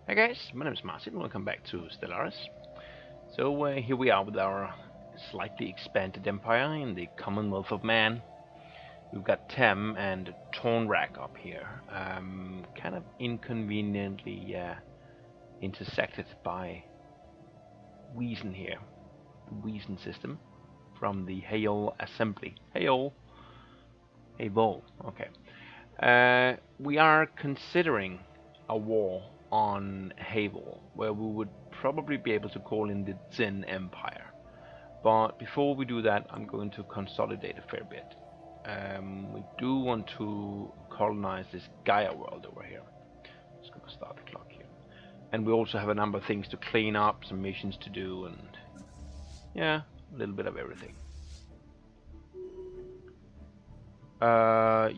Hi guys, my name is Martin. Welcome back to Stellaris. So here we are with our slightly expanded empire in the Commonwealth of Man. We've got Tem and Tornrak up here, kind of inconveniently intersected by Wiesen here, the Wiesen system from the Hayol assembly. Hayol, okay. We are considering a war on Havel, where we would probably be able to call in the Zen Empire. But before we do that, I'm going to consolidate a fair bit. We do want to colonize this Gaia world over here. Just going to start the clock here. And we also have a number of things to clean up, some missions to do, and yeah, a little bit of everything.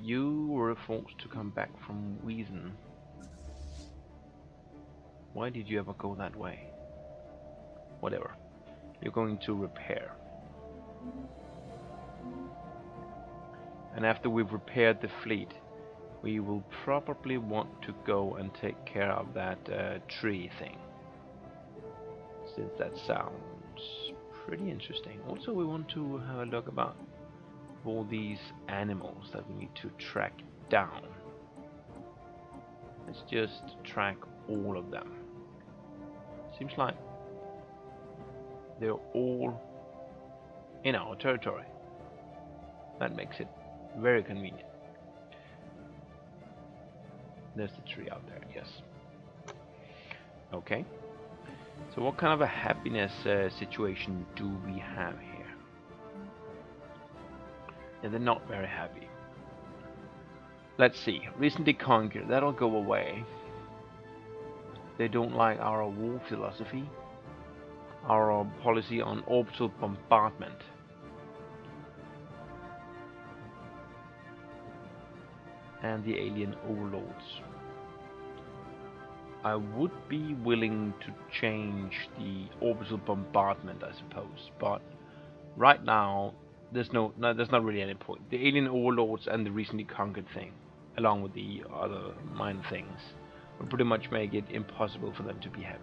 You were forced to come back from Wiesen. Why did you ever go that way? Whatever. You're going to repair. And after we've repaired the fleet, we will probably want to go and take care of that tree thing. Since that sounds pretty interesting. Also, we want to have a look about all these animals that we need to track down. Let's just track all of them. Seems like they're all in our territory. That makes it very convenient. There's the tree out there, yes. Okay. So what kind of a happiness situation do we have here? Yeah, they're not very happy. Let's see. Recently conquered. That'll go away. They don't like our war philosophy, our policy on orbital bombardment. And the alien overlords. I would be willing to change the orbital bombardment, I suppose, but right now there's not really any point. The alien overlords and the recently conquered thing, along with the other minor things, will pretty much make it impossible for them to be happy.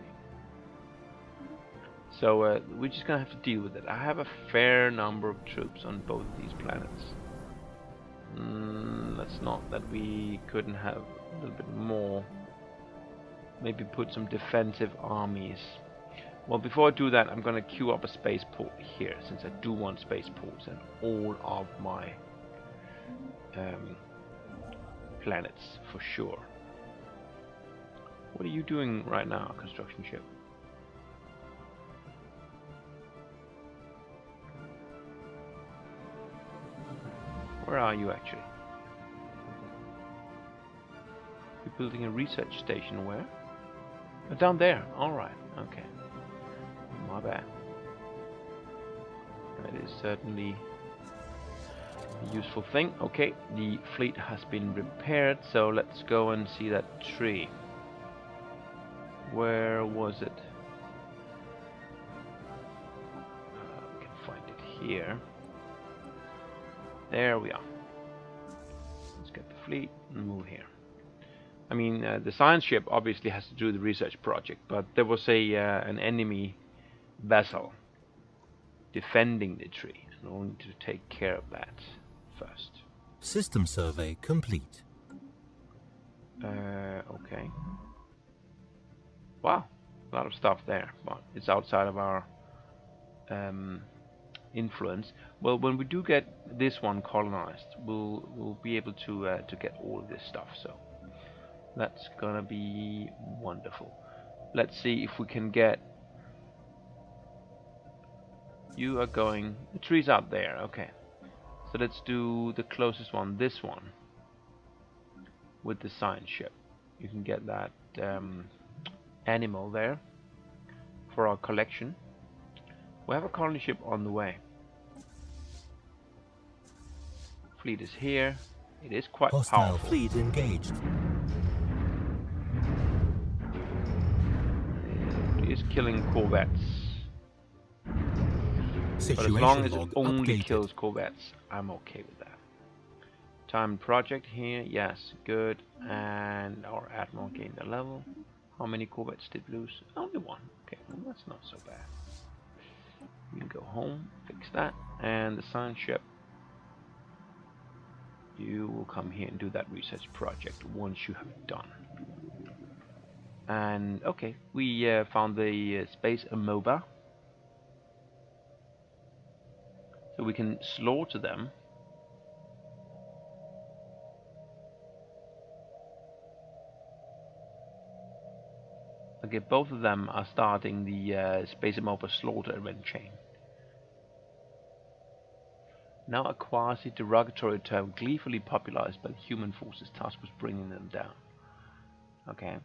So we're just gonna have to deal with it. I have a fair number of troops on both of these planets. That's not that we couldn't have a little bit more. Maybe put some defensive armies. Well, before I do that, I'm gonna queue up a spaceport here, since I do want spaceports and all of my planets for sure. What are you doing right now, construction ship? Where are you actually? You're building a research station where? Oh, down there. Alright, okay. My bad. That is certainly a useful thing. Okay, the fleet has been repaired, so let's go and see that tree. Where was it? We can find it here. There we are. Let's get the fleet and move here. I mean, the science ship obviously has to do the research project, but there was an enemy vessel defending the tree, and we'll need to take care of that first. System survey complete. Okay. Wow, a lot of stuff there, but it's outside of our influence. Well, when we do get this one colonized, we'll be able to get all of this stuff. So that's gonna be wonderful. Let's see if we can get. You are going. The tree's out there. Okay. So let's do the closest one. This one with the science ship. You can get that animal there for our collection. We have a colony ship on the way. Fleet is here. It is quite Hostile powerful. fleet engaged. It is killing corvettes. Situation But as long as it log only updated. kills corvettes, I'm okay with that. Time project here, yes, good. And our admiral gained a level. How many corvettes did we lose? Only one. Okay, well, that's not so bad. We can go home, fix that, and the science ship. You will come here and do that research project once you have it done. And okay, we found the space amoeba. So we can slaughter them. Okay, both of them are starting the space amoeba slaughter event chain. Now a quasi-derogatory term gleefully popularized by the human forces tasked with bringing them down. Okay.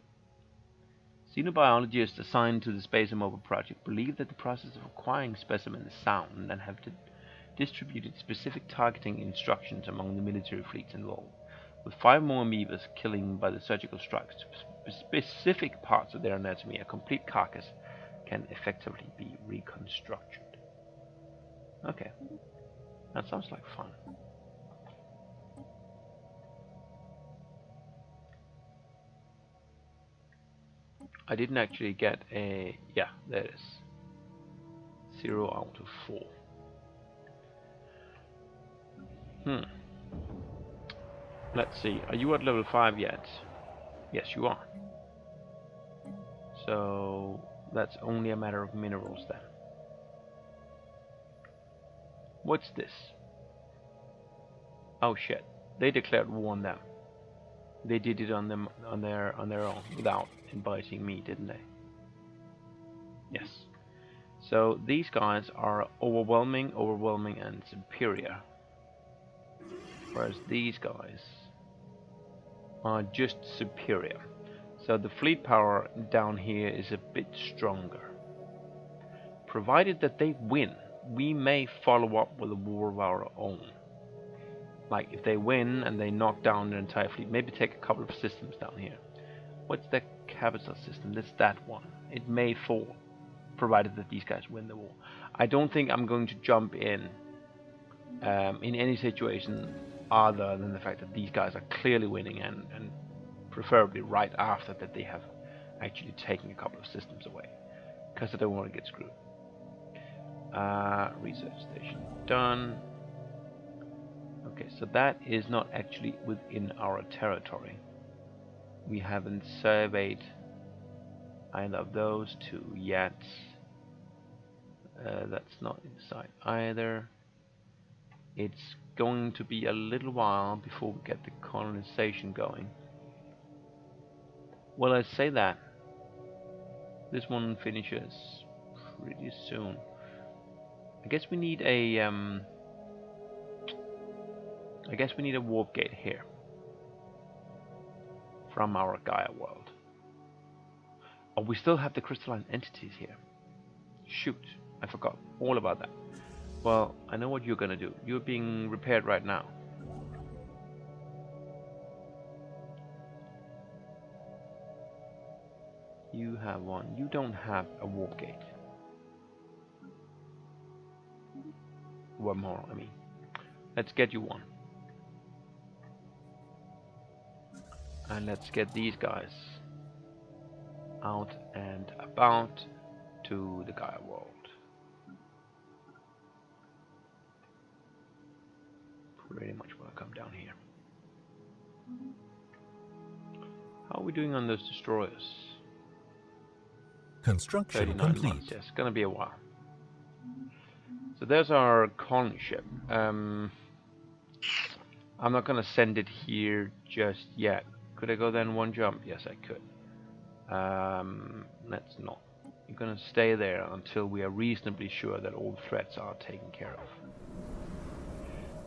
Xenobiologists assigned to the Space Amoeba project believe that the process of acquiring specimens is sound and have distributed specific targeting instructions among the military fleets involved, with 5 more amoebas killing by the surgical strikes to specific parts of their anatomy. A complete carcass can effectively be reconstructed. Okay. That sounds like fun. I didn't actually get a... yeah, there it is. 0 out of 4. Let's see. Are you at level 5 yet? Yes, you are. So that's only a matter of minerals then. What's this? Oh shit! They declared war on them. They did it on them on their own without inviting me, didn't they? Yes. So these guys are overwhelming, and superior, whereas these guys are just superior. So the fleet power down here is a bit stronger. Provided that they win, we may follow up with a war of our own. Like if they win and they knock down their entire fleet, maybe take a couple of systems down here. What's the capital system? That's that one. It may fall, provided that these guys win the war. I don't think I'm going to jump in any situation other than the fact that these guys are clearly winning, and preferably right after that they have actually taken a couple of systems away, because I don't want to get screwed. Research station done. Okay, so that is not actually within our territory. We haven't surveyed either of those two yet. That's not inside either. It's going to be a little while before we get the colonization going. Well, I say that this one finishes pretty soon. I guess we need a warp gate here from our Gaia world. Oh, we still have the crystalline entities here. Shoot, I forgot all about that. Well, I know what you're gonna do. You're being repaired right now. You have one. You don't have a warp gate. One more, I mean. Let's get you one. And let's get these guys out and about to the Gaia world. Pretty much want to come down here. How are we doing on those destroyers? Construction 39 complete. months, yes, it's gonna be a while. So there's our colony ship. I'm not gonna send it here just yet. Could I go there in one jump? Yes, I could. Let's not. You're gonna stay there until we are reasonably sure that all threats are taken care of.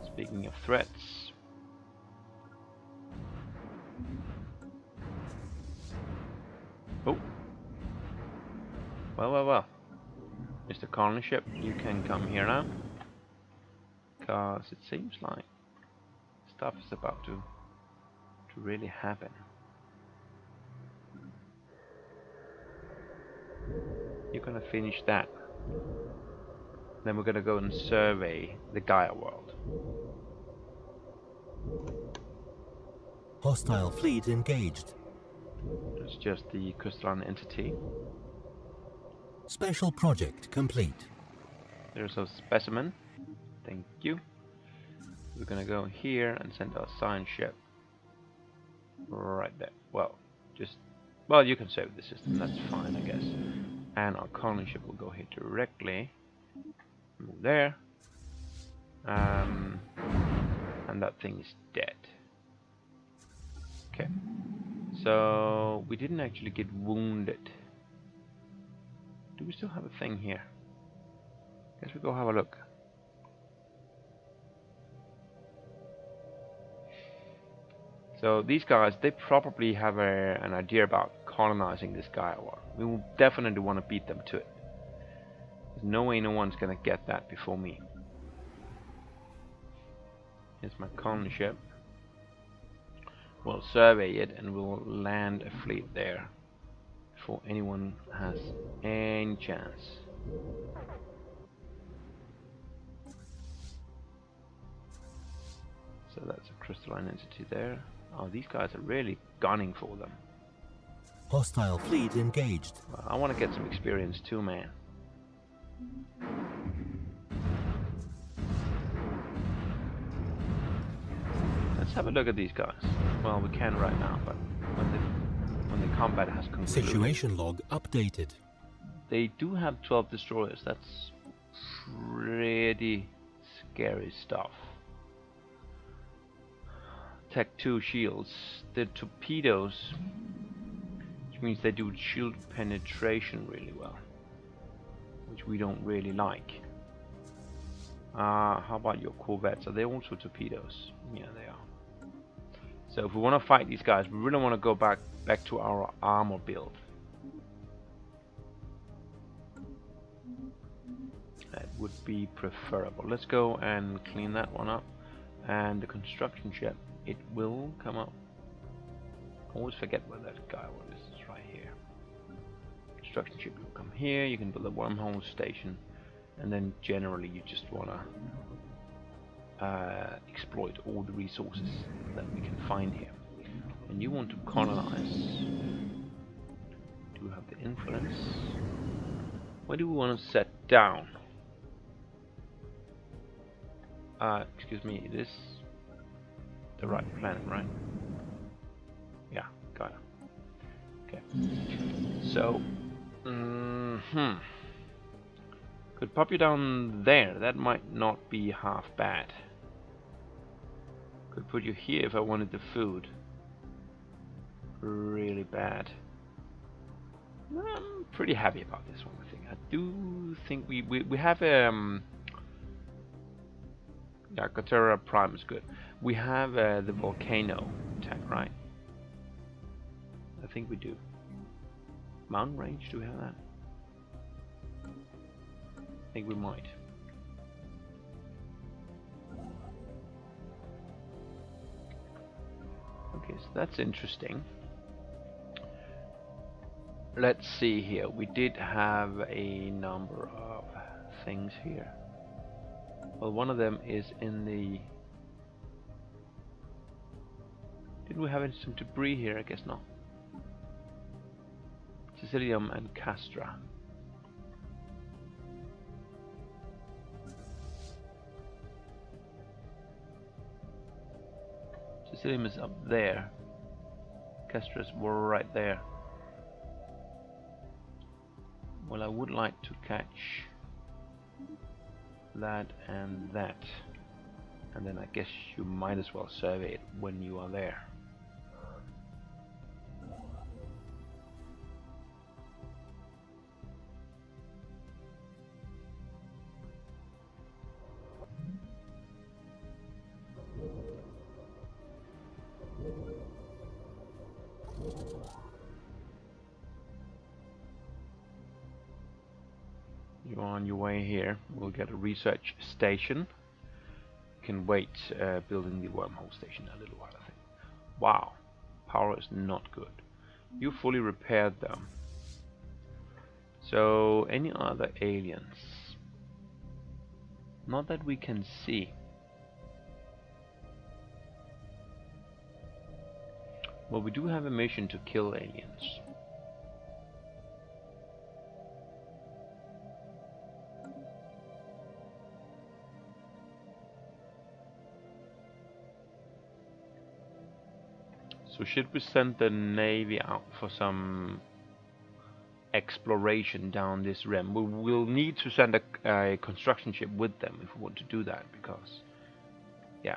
Speaking of threats, oh, well, Mr. Colony Ship, you can come here now, because it seems like stuff is about to really happen. You're gonna finish that. Then we're gonna go and survey the Gaia world. Hostile fleet engaged. It's just the crystalline entity. Special project complete. There's a specimen. Thank you. We're gonna go here and send our science ship right there. Well, you can save the system. That's fine, I guess. And our colony ship will go here directly. Move there. And that thing is dead. Okay. So we didn't actually get wounded. Do we still have a thing here? Guess we go have a look. So these guys, they probably have an idea about colonizing this guy. We will definitely want to beat them to it. There's no way no one's gonna get that before me. Here's my colony ship. We'll survey it and we'll land a fleet there before anyone has any chance. So that's a crystalline entity there. Oh, these guys are really gunning for them. Hostile fleet engaged. Well, I want to get some experience too, man. Let's have a look at these guys. Well, we can right now, but when the combat has concluded. Situation log updated. They do have 12 destroyers. That's pretty scary stuff. Tech 2 shields. The torpedoes, which means they do shield penetration really well, which we don't really like. How about your corvettes? Are they also torpedoes? Yeah, they are. So if we want to fight these guys, we really want to go back to our armor build. That would be preferable. Let's go and clean that one up. And the construction ship, it will come up. Always forget where that guy was. It's right here. Construction ship will come here. You can build a wormhole station, and then generally you just wanna exploit all the resources that we can find here. And you want to colonize. Do we have the influence? Where do we want to set down? Excuse me, it is the right planet, right? Yeah, got it. Okay. So, could pop you down there. That might not be half bad. Could put you here if I wanted the food. Really bad. I'm pretty happy about this one. I think. I do think we have yeah, Cotera Prime is good. We have the volcano attack, right? I think we do. Mountain range, do we have that? I think we might. Okay, so that's interesting. Let's see here. We did have a number of things here. Well, one of them is in the... Did we have some debris here? I guess not. Sicilium and Castra. Sicilium is up there. Castra's right there. Well, I would like to catch that and that, and then I guess you might as well survey it when you are there. You're on your way here. We'll get a research station. Can wait building the wormhole station a little while, I think. Wow, power is not good. You fully repaired them. So any other aliens? Not that we can see. Well, we do have a mission to kill aliens. So should we send the Navy out for some exploration down this rim? We will need to send a construction ship with them if we want to do that, because, yeah.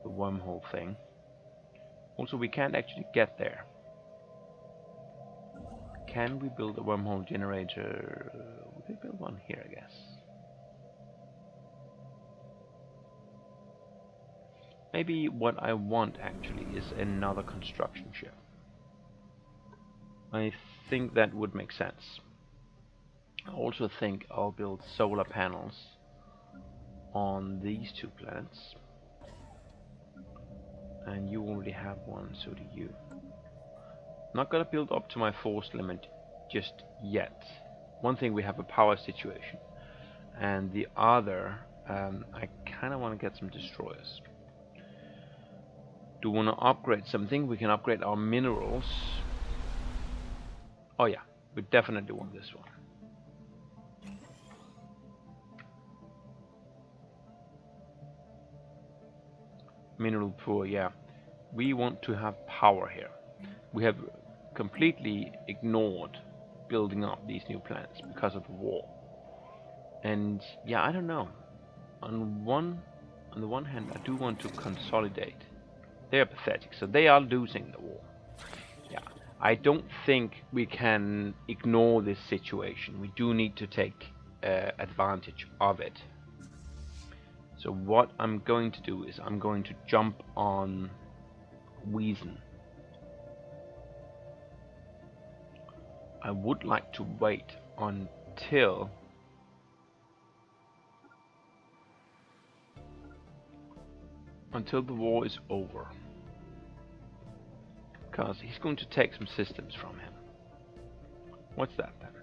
The wormhole thing. Also, we can't actually get there. Can we build a wormhole generator? We could build one here, I guess. Maybe what I want actually is another construction ship. I think that would make sense. I also think I'll build solar panels on these two planets. And you already have one, so do you. Not gonna build up to my force limit just yet. One thing, we have a power situation, and the other, I kinda wanna get some destroyers. Do wanna upgrade something? We can upgrade our minerals. Oh yeah, we definitely want this one. Mineral poor, yeah. We want to have power here. We have completely ignored building up these new planets because of the war. And yeah, I don't know. On the one hand, I do want to consolidate. They are pathetic, so they are losing the war. Yeah, I don't think we can ignore this situation. We do need to take advantage of it. So what I'm going to do is I'm going to jump on Wiesen. I would like to wait until the war is over, because he's going to take some systems from him. What's that then?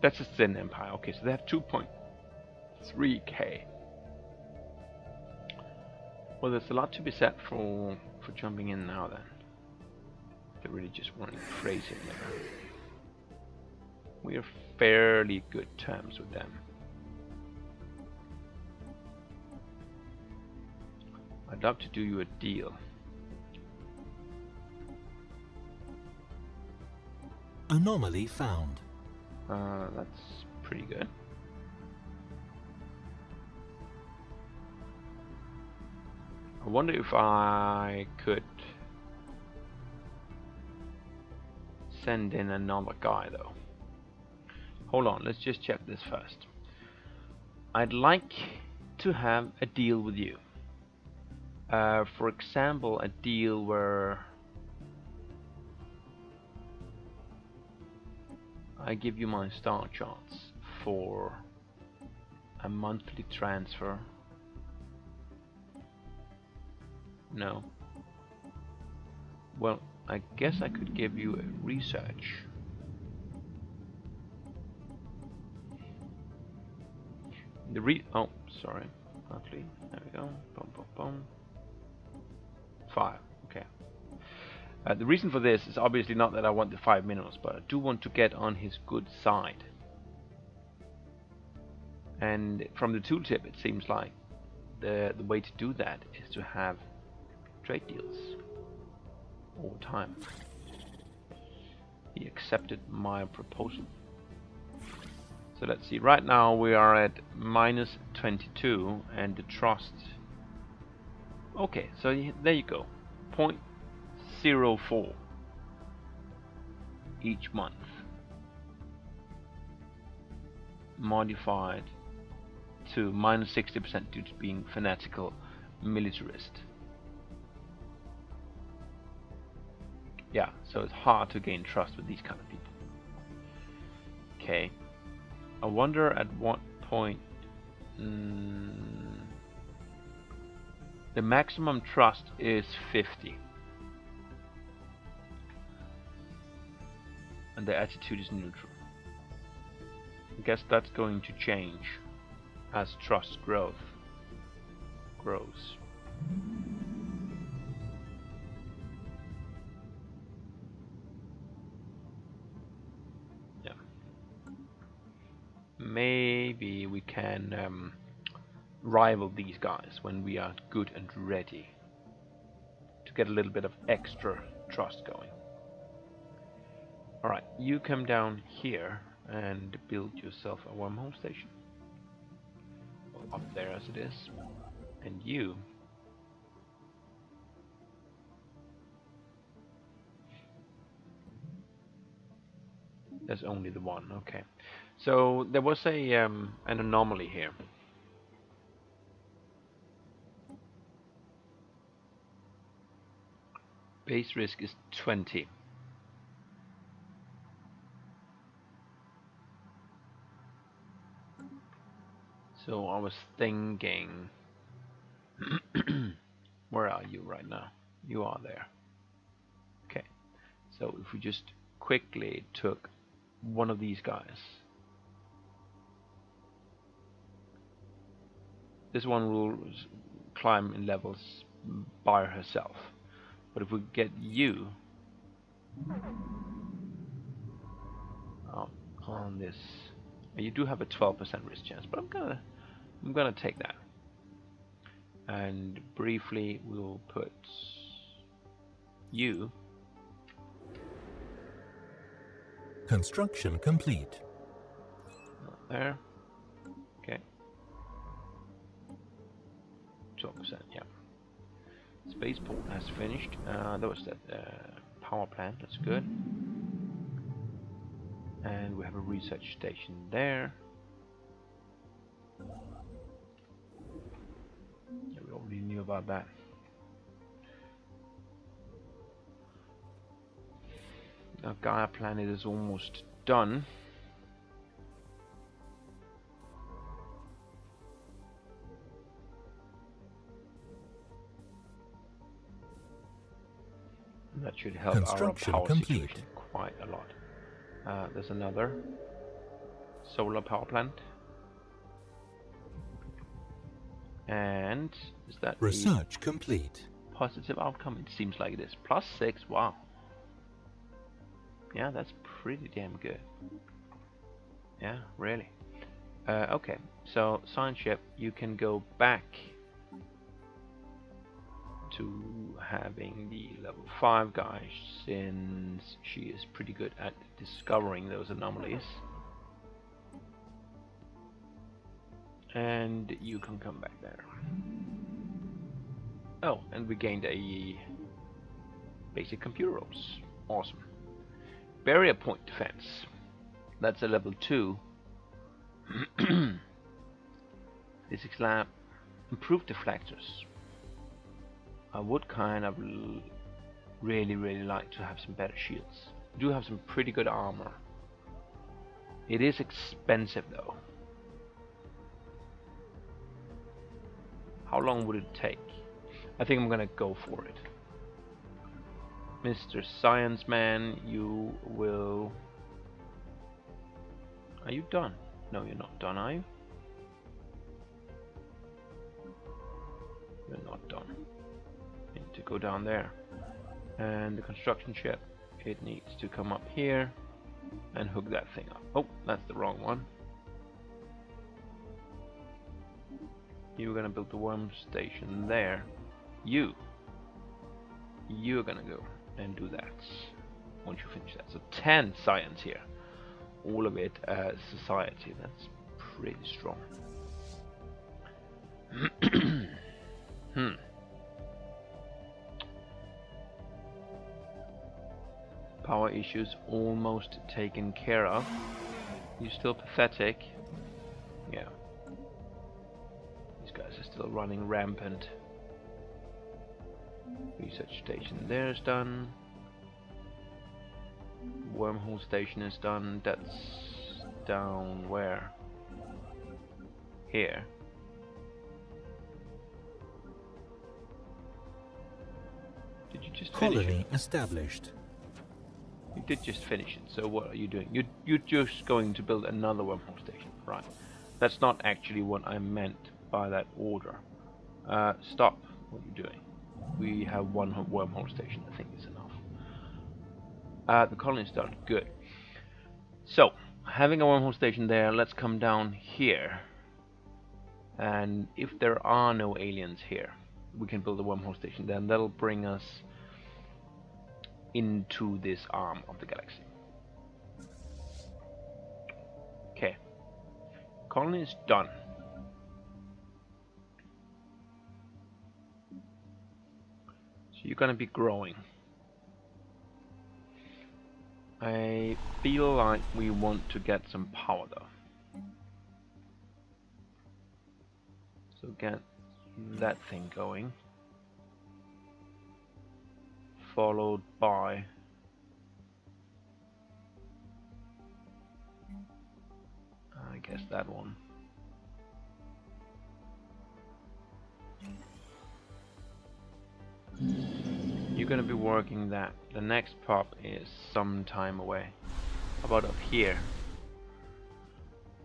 That's a Thin Empire. Okay, so they have 2.3k. Well, there's a lot to be said for jumping in now then. They're really just running crazy in there. We are fairly good terms with them. I'd love to do you a deal. Anomaly found. That's pretty good. I wonder if I could send in another guy though. Hold on, let's just check this first. I'd like to have a deal with you. For example, a deal where I give you my star charts for a monthly transfer. No. Well, I guess I could give you a research. Oh, sorry. Monthly. There we go. Boom, boom, boom. 5. Okay. The reason for this is obviously not that I want the 5 minerals, but I do want to get on his good side. And from the tooltip, it seems like the way to do that is to have trade deals all the time. He accepted my proposal. So let's see, right now we are at -22 and the trust. Okay, so there you go. 0.04 each month. Modified to -60% due to being fanatical militarist. Yeah, so it's hard to gain trust with these kind of people. Okay. I wonder at what point the maximum trust is 50. And the attitude is neutral. I guess that's going to change as trust growth. grows. Yeah. Maybe we can rival these guys when we are good and ready to get a little bit of extra trust going. Alright, you come down here and build yourself a wormhole station. Well, up there as it is. And you there's only the one, okay. So there was an anomaly here. Base risk is 20. So I was thinking, where are you right now? You are there. Okay. So if we just quickly took one of these guys. This one will climb in levels by herself. But if we get you on this, you do have a 12% risk chance, but I'm gonna take that. And briefly we'll put you. Construction complete. There. Okay. 12%, yeah. Spaceport has finished. That was that power plant, that's good. And we have a research station there. Yeah, we already knew about that. Now Gaia planet is almost done. That should help our power situation quite a lot. There's another solar power plant. And is that research complete? Positive outcome? It seems like it is. +6, wow. Yeah, that's pretty damn good. Yeah, really. Okay, so science ship, you can go back to having the level 5 guy, since she is pretty good at discovering those anomalies. And you can come back there. Oh, and we gained a basic computer roles. Awesome. Barrier point defense. That's a level 2. Physics lab. Improved deflectors. I would kind of really like to have some better shields. We do have some pretty good armor. It is expensive though. How long would it take? I think I'm gonna go for it. Mr. Science Man, you will... Are you done? No, you're not done, are you? You're not done. You need to go down there. And the construction ship, it needs to come up here and hook that thing up. Oh, that's the wrong one. You're gonna build the worm station there. You're gonna go and do that once you finish that. So 10 science here, all of it as society. That's pretty strong. Power issues almost taken care of. You're still pathetic. Yeah, these guys are still running rampant. Research station there is done. Wormhole station is done. That's down where? Here. Did you just finish it? Colony established. You did just finish it, so what are you doing? You're just going to build another wormhole station, right? That's not actually what I meant by that order. Stop what you're doing. We have one wormhole station. I think is enough. The colony is done. Good. So, having a wormhole station there, let's come down here. And if there are no aliens here, we can build a wormhole station. Then that'll bring us into this arm of the galaxy. Okay. Colony is done. So you're gonna be growing. I feel like we want to get some power though. So get that thing going. Followed by I guess that one. You're gonna be working that. The next pop is some time away. About up here.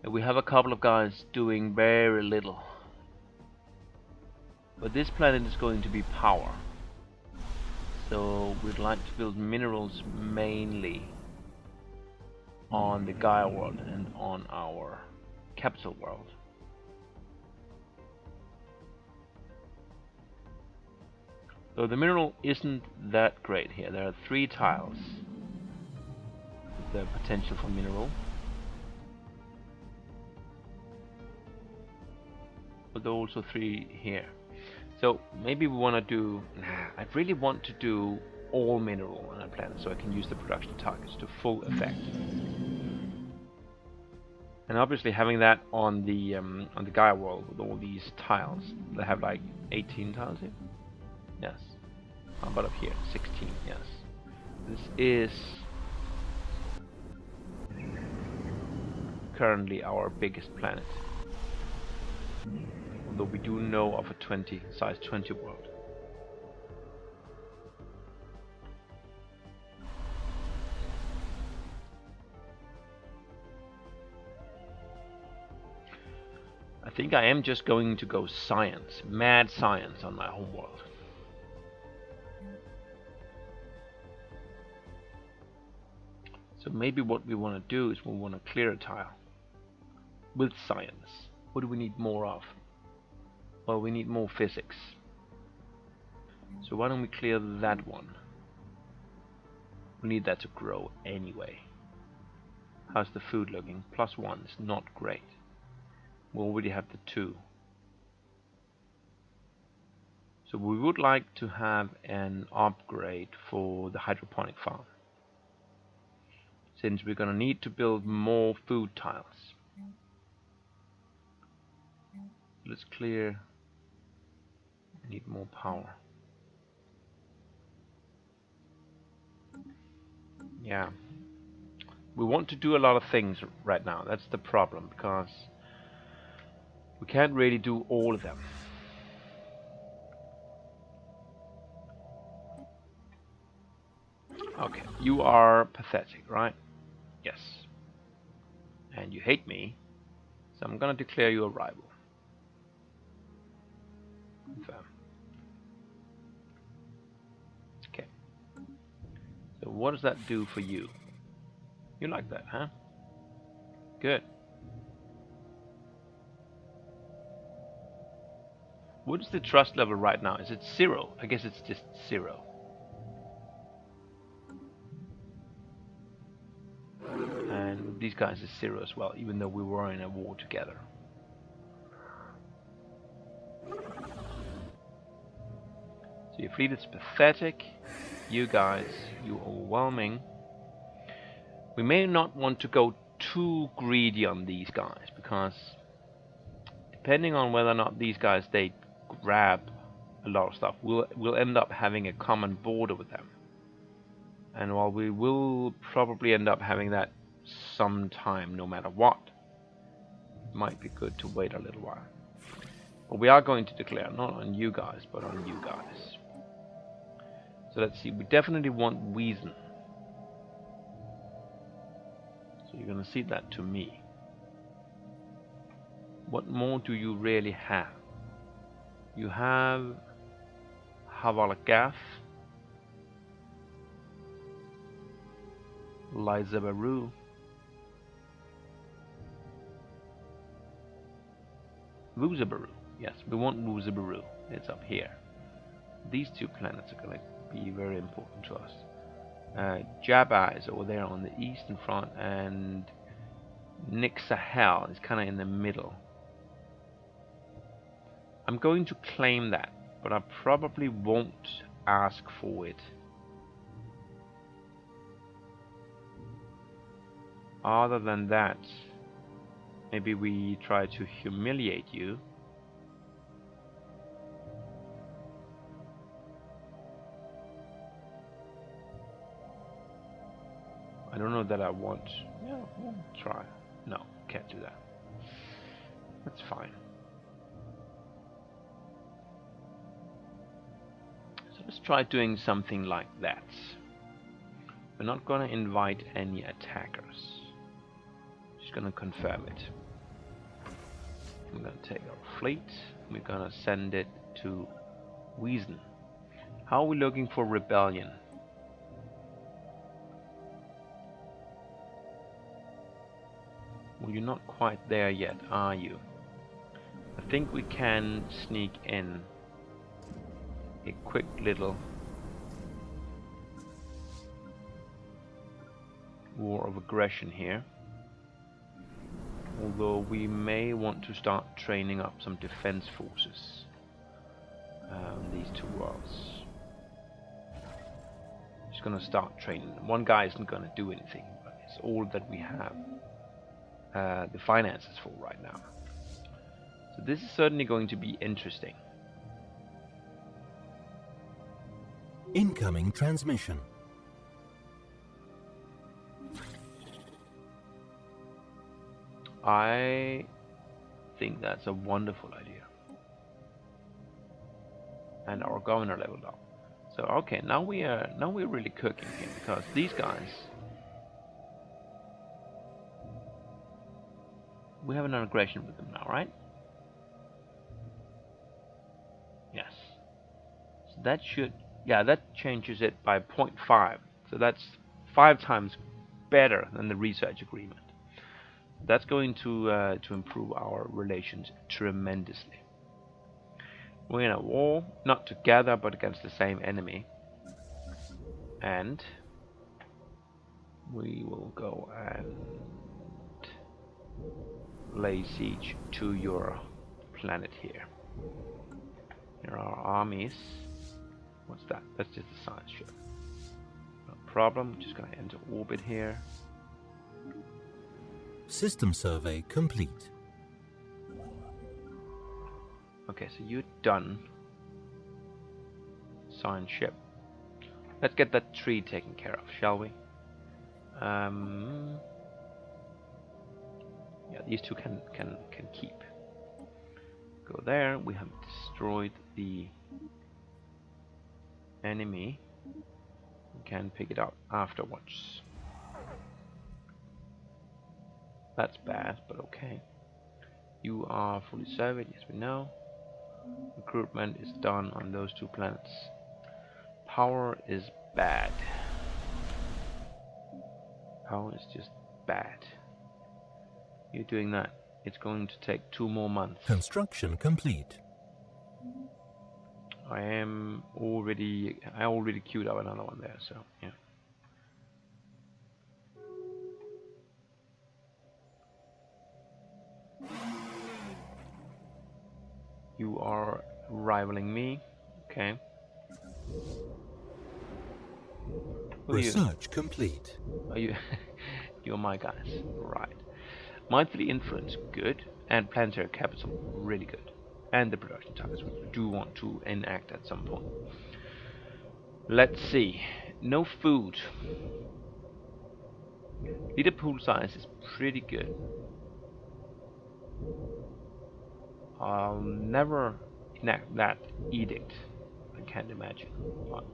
And we have a couple of guys doing very little. But this planet is going to be power. So we'd like to build minerals mainly on the Gaia world and on our capital world. So the mineral isn't that great here. There are 3 tiles with the potential for mineral. But there are also 3 here. So maybe we want to do... I really want to do all mineral on a planet so I can use the production targets to full effect. And obviously having that on the Gaia world with all these tiles. They have like 18 tiles here. Yes. How about up here? 16, yes. This is currently our biggest planet. Although we do know of a size 20 world. I think I am just going to go science, mad science on my home world. So maybe what we want to do is we want to clear a tile with science. What do we need more of? Well, we need more physics. So why don't we clear that one? We need that to grow anyway. How's the food looking? +1 is not great. We already have the 2. So we would like to have an upgrade for the hydroponic farm, since we're going to need to build more food tiles. Let's clear. Need more power. Yeah. We want to do a lot of things right now. That's the problem, because we can't really do all of them. Okay, you are pathetic, right? Yes. And you hate me, so I'm gonna declare you a rival. Confirm. Okay. So what does that do for you? You like that, huh? Good. What is the trust level right now? Is it 0? I guess it's just 0. And these guys is 0 as well, even though we were in a war together. So your fleet is pathetic. You guys, you overwhelming. We may not want to go too greedy on these guys, because depending on whether or not these guys they grab a lot of stuff, we'll end up having a common border with them. And while we will probably end up having that sometime no matter what, it might be good to wait a little while. But we are going to declare not on you guys, but on you guys. So let's see, we definitely want Weazen. So you're going to cede that to me. What more do you really have? You have Havalagath, Lysabaru, Wuzabaru. Yes, we want Wuzabaru. It's up here. These two planets are going to be very important to us. Jabba is over there on the eastern front, and Nixahel is kind of in the middle. I'm going to claim that, but I probably won't ask for it. Other than that, maybe we try to humiliate you. I don't know that I want. Yeah, we'll try. No, can't do that. That's fine. So let's try doing something like that. We're not going to invite any attackers. Just going to confirm it. We're going to take our fleet. We're going to send it to Wiesen. How are we looking for rebellion? Well, you're not quite there yet, are you? I think we can sneak in a quick little war of aggression here. Although we may want to start training up some defense forces on these two worlds. Just gonna start training them. One guy isn't gonna do anything, but it's all that we have the finances for right now. So this is certainly going to be interesting. Incoming transmission. I think that's a wonderful idea. And our governor leveled up. So okay, now we're really cooking here, because these guys, we have an aggression with them now, right? Yes. So that should, yeah, that changes it by 0.5. So that's 5 times better than the research agreement. That's going to improve our relations tremendously. We're in a war, not together, but against the same enemy. And we will go and lay siege to your planet here. Here are our armies. What's that? That's just a science ship. No problem. Just gonna enter orbit here. System survey complete. Okay, so you're done. Science ship. Let's get that tree taken care of, shall we? Yeah, these two can keep. Go there. We have destroyed the enemy. We can pick it up afterwards. That's bad, but okay. You are fully surveyed, yes we know. Recruitment is done on those 2 planets. Power is bad. Power is just bad. You're doing that. It's going to take 2 more months. Construction complete. I already queued up another one there, so yeah. You are rivaling me, okay. Who are you? Research complete. Are you? You're my guys, right? Monthly influence, good, and planetary capital, really good, and the production targets we do want to enact at some point. Let's see. No food. Leader pool size is pretty good. I'll never enact that edict. I can't imagine. But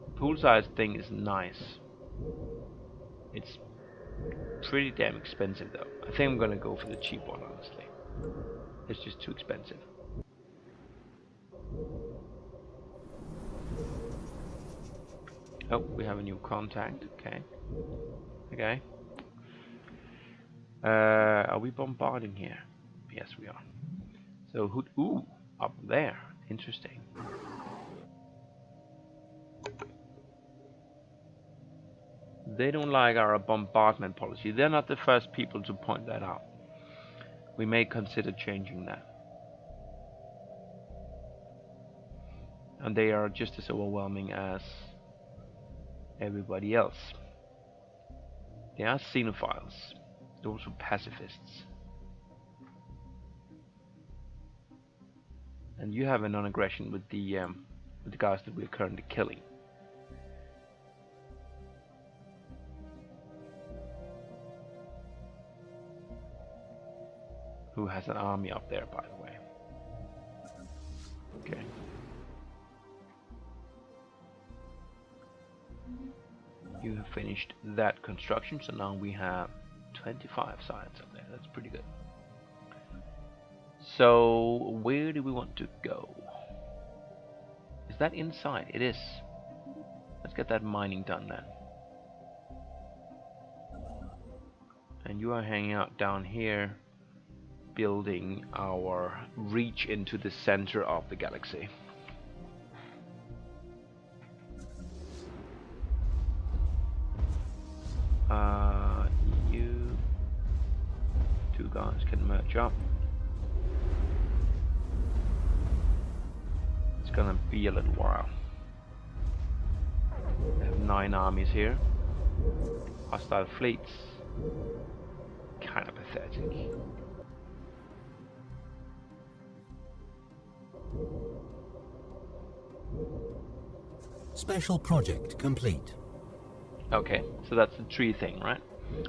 the pool size thing is nice. It's pretty damn expensive though. I think I'm gonna go for the cheap one, honestly. It's just too expensive. Oh, we have a new contact. Okay. Okay. Are we bombarding here? Yes, we are. So who? Ooh, up there. Interesting. They don't like our bombardment policy. They're not the first people to point that out. We may consider changing that. And they are just as overwhelming as everybody else. They are xenophiles. They're also pacifists. And you have a non-aggression with the guys that we're currently killing. Who has an army up there, by the way. Okay. You have finished that construction, so now we have 25 sites up there. That's pretty good. So, where do we want to go? Is that inside? It is. Let's get that mining done then. And you are hanging out down here, building our reach into the center of the galaxy. You two guys can merge up. It's gonna be a little while. We have 9 armies here. Hostile fleets. Kind of pathetic. Special project complete. Okay, so that's the tree thing, right?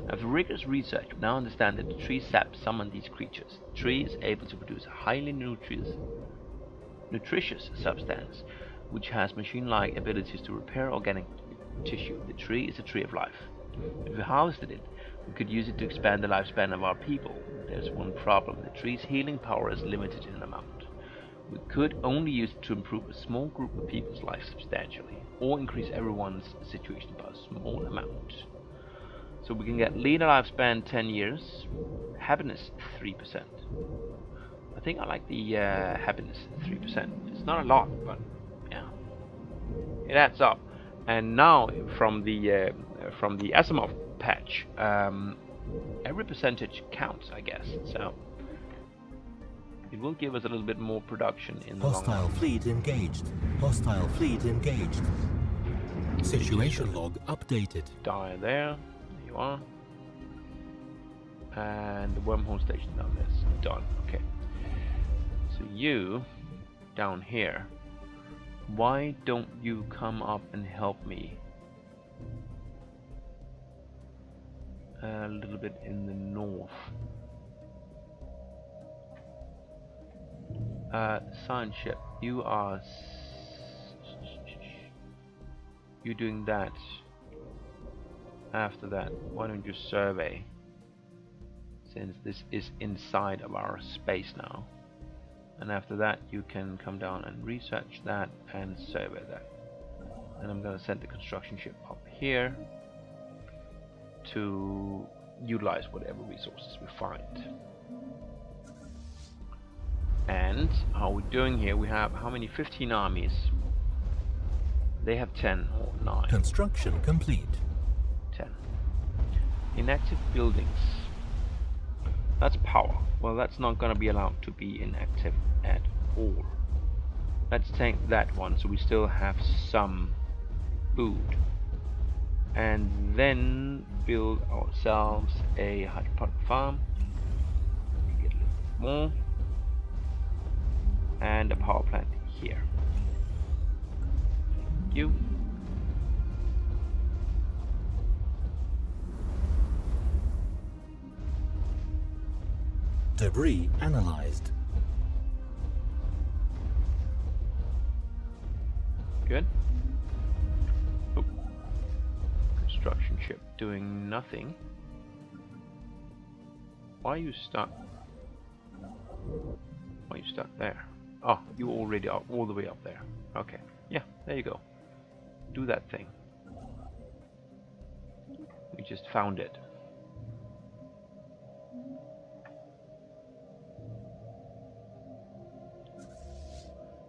After rigorous research, we now understand that the tree sap summon these creatures. The tree is able to produce a highly nutritious substance, which has machine-like abilities to repair organic tissue. The tree is a tree of life. If we harvested it, we could use it to expand the lifespan of our people. There's one problem. The tree's healing power is limited in amount. We could only use it to improve a small group of people's lives substantially, or increase everyone's situation by a small amount. So we can get leader lifespan 10 years, happiness 3%. I think I like the happiness 3%. It's not a lot, but yeah, it adds up. And now from the Asimov patch, every percentage counts, I guess. So it will give us a little bit more production in the long run. Hostile fleet engaged. Hostile fleet engaged. Situation log updated. Die there. There you are. And the wormhole station down there is done. Okay. So you down here, why don't you come up and help me a little bit in the north? Science ship, you are you're doing that. After that, why don't you survey, since this is inside of our space now, and after that you can come down and research that and survey that. And I'm gonna send the construction ship up here to utilize whatever resources we find. And how are we doing here? We have how many? 15 armies. They have 10 or 9. Construction complete. 10. Inactive buildings. That's power. Well, that's not going to be allowed to be inactive at all. Let's take that one so we still have some food. And then build ourselves a hydroponic farm. Get a little bit more. And a power plant here. Thank you. Debris analyzed. Good. Oh. Construction ship doing nothing. Why are you stuck? Why are you stuck there? Oh, you already are all the way up there. Okay. Yeah, there you go. Do that thing. We just found it.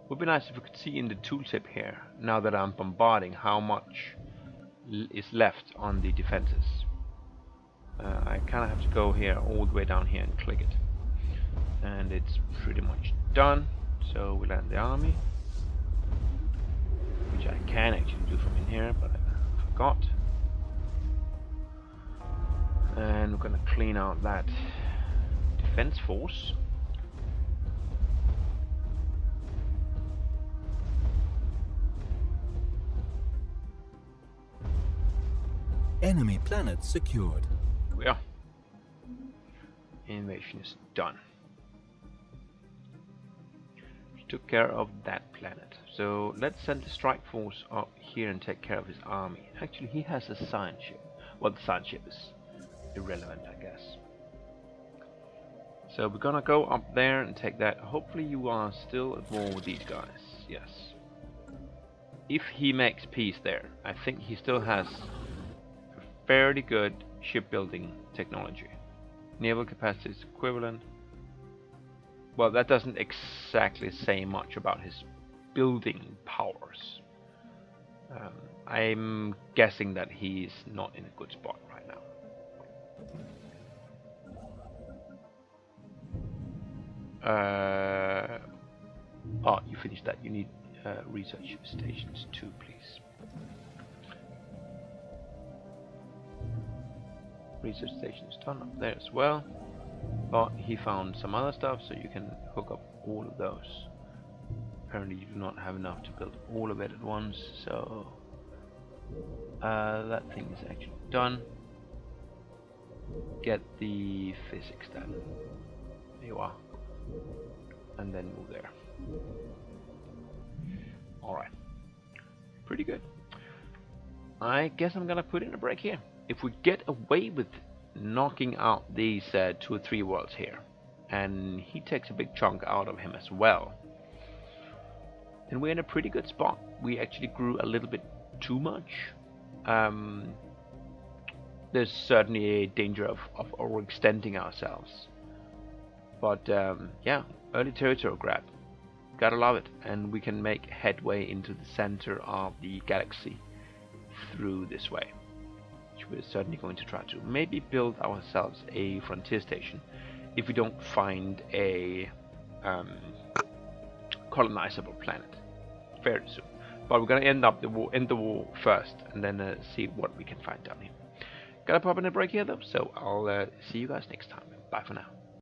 Would be nice if we could see in the tooltip here, now that I'm bombarding, how much is left on the defenses. I kind of have to go here, all the way down here, and click it. And it's pretty much done. So we land the army, which I can actually do from in here, but I forgot. And we're gonna clean out that defense force. Enemy planet secured. Here we are. Invasion is done. We took care of that planet. So let's send the strike force up here and take care of his army. Actually, he has a science ship. Well, the science ship is irrelevant, I guess. So we're gonna go up there and take that. Hopefully you are still at war with these guys. Yes. If he makes peace there, I think he still has fairly good shipbuilding technology. Naval capacity is equivalent. Well, that doesn't exactly say much about his building powers. I'm guessing that he's not in a good spot right now. Oh, you finished that. You need research stations too, please. Research station is done up there as well, but he found some other stuff, so you can hook up all of those. Apparently you do not have enough to build all of it at once, so that thing is actually done. Get the physics done. There you are. And then move there. Alright. Pretty good. I guess I'm gonna put in a break here. If we get away with knocking out these 2 or 3 worlds here, and he takes a big chunk out of him as well, then we're in a pretty good spot. We actually grew a little bit too much. There's certainly a danger of overextending ourselves. But yeah, early territory grab. Gotta love it. And we can make headway into the center of the galaxy through this way. Which we're certainly going to try to. Maybe build ourselves a frontier station if we don't find a colonizable planet fairly soon. But we're gonna end the war first, and then see what we can find down here. Gotta pop in a break here though, so I'll see you guys next time. Bye for now.